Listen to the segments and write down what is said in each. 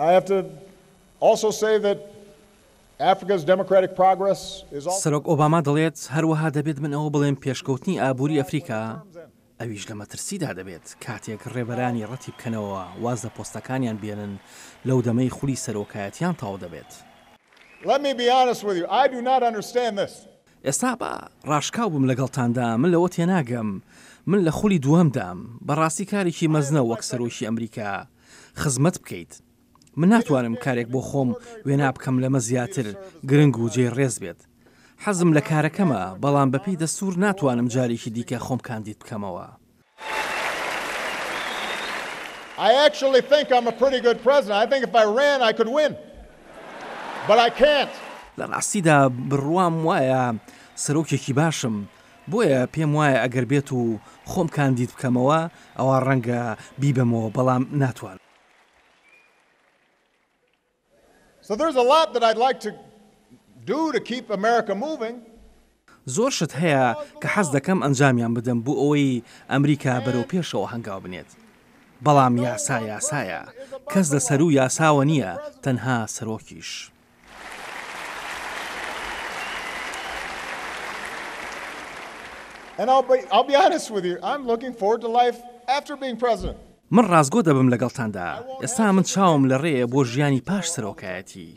I have to also say that Africa's democratic progress is also سەرۆک ئۆباما دەڵێت هەروەها دەبێت من ئەوە بڵێم پێشکەوتنی ئابووری ئەفریقا ئەویش لە مەترسیدا دەبێت کاتێک ڕێبەرانی ڕەتی بکەنەوە واز لە پۆستەکانیان بێنن لەو دەمەی خولی سەرۆکایەتیان تاو دەبێت. Let me be honest with you. I do not understand this. ئێستا بە ڕاشکاو بم لەگەڵتاندا من لەوە تێناگەم من لە خولی دووەمدام بەڕاستی کارێکی مەزنە وەک سەرۆکی ئەمریکا خزمەت بکەیت. من ناتوانم کارێک بۆ خۆم وێنا بکەم لەمە زیاتر گرنگ و جێ ڕێز بێت. حەزم لە کارەکەمە بەڵام بەپێی دەستور ناتوانم جارێکی دیکە خۆم کاندید بکەمەوە. I actually think I'm a pretty good president. I think if I ran, I could win. But I can't. لە ڕاستیدا بڕوام وایە سەرۆکێکی باشم بۆیە پێم وایە ئەگەر بێت و خۆم کاندید بکەمەوە ئەوە ڕەنگە بیبەمەوە بەڵام ناتوان. So there's a lot that I'd like to do to keep America moving. زۆر شت هەیە کە حەز دەکەم ئەنجامیان بدەم بۆ ئەوەی ئەمریکا بەرەو پێشەوە هەنگاو بنێت. بەڵام یاسایە کەس لەسەر و یاساوە نییە تەنها سەرۆکیش. And I'll be honest with you, I'm looking forward to life after being president. من ڕازگۆ دەبم لەگەڵتاندا ئێستا من چاوم لە ڕێیە بۆ ژیانی پاش سەرۆکایەتی.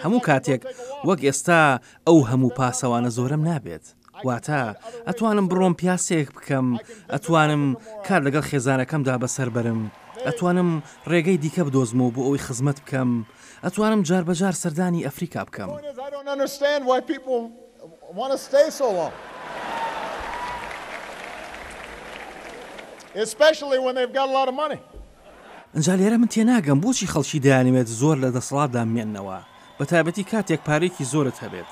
هەموو کاتێک وەک ئێستا ئەو هەموو پاسەوانە زۆرم نابێت. واتە ئەتوانم بڕۆم پیاسێک بکەم، ئەتوانم کار لەگەڵ خێزانەکەمدا بەسەر بەرم، ئەتوانم ڕێگەی دیکە بدۆزمەوە بۆ ئەوەی خزمەت بکەم، ئەتوانم جار بەجار سەردانی ئەفریقا بکەم. Especially when they've got a lot of money. ئەنجا لێرە من تێناگەم بۆچی خەڵکی دەیانەوێت زۆر لە دەسەڵاتدا بمێننەوە بە تایبەتی کاتێک پارێکی زۆرت هەبێت.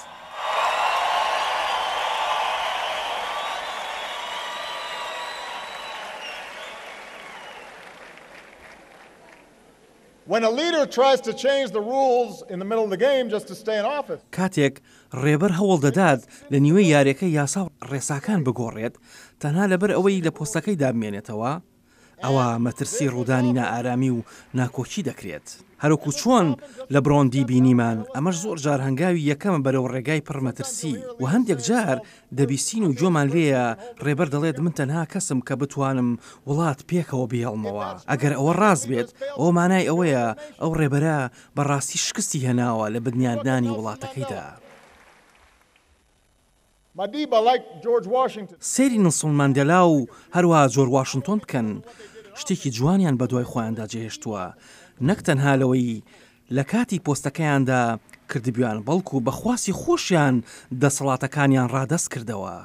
When a leader tries to change the rules in the middle of the game just to stay in office. کاتێک ڕێبەر هەوڵ دەدات لە نیوەی یاریەکە یاسا ڕێساکان بگۆڕێت تەنها لەبەر ئەوەی لە پۆستەکەیدا بمێنێتەوە ئەوە مەترسی ڕوودانی نائارامی و ناکۆچی دەکرێت. هەروکو چۆن لە بڕۆندی بینیمان ئەمەش زۆر جار هەنگاوی یەکەمە بەرەو ڕێگای پڕمەترسی و هەندێک جار دەبیستین و جۆمان لێیە ڕێبەر دەڵێت من تەنها کەسم کە بتوانم وڵات پێکەوە بهێڵمەوە. ئەگەر ئەوە ڕاست بێت ئەوە مانای ئەوەیە ئەو ڕێبەرە بەڕاستی شکستی هێناوە لە بنیاندانی وڵاتەکەیدا. سێری نڵسۆن ماندێلا و هەروەها جۆرج واشنتۆن بکەن شتێکی جوانیان بە دوای خۆیاندا جێهێشتووە نەک تەنها لەوەی لە کاتی پۆستەکەیاندا کردبیان بەڵکو بەخواسی خۆشیان دەسەڵاتەکانیان ڕادەست کردەوە.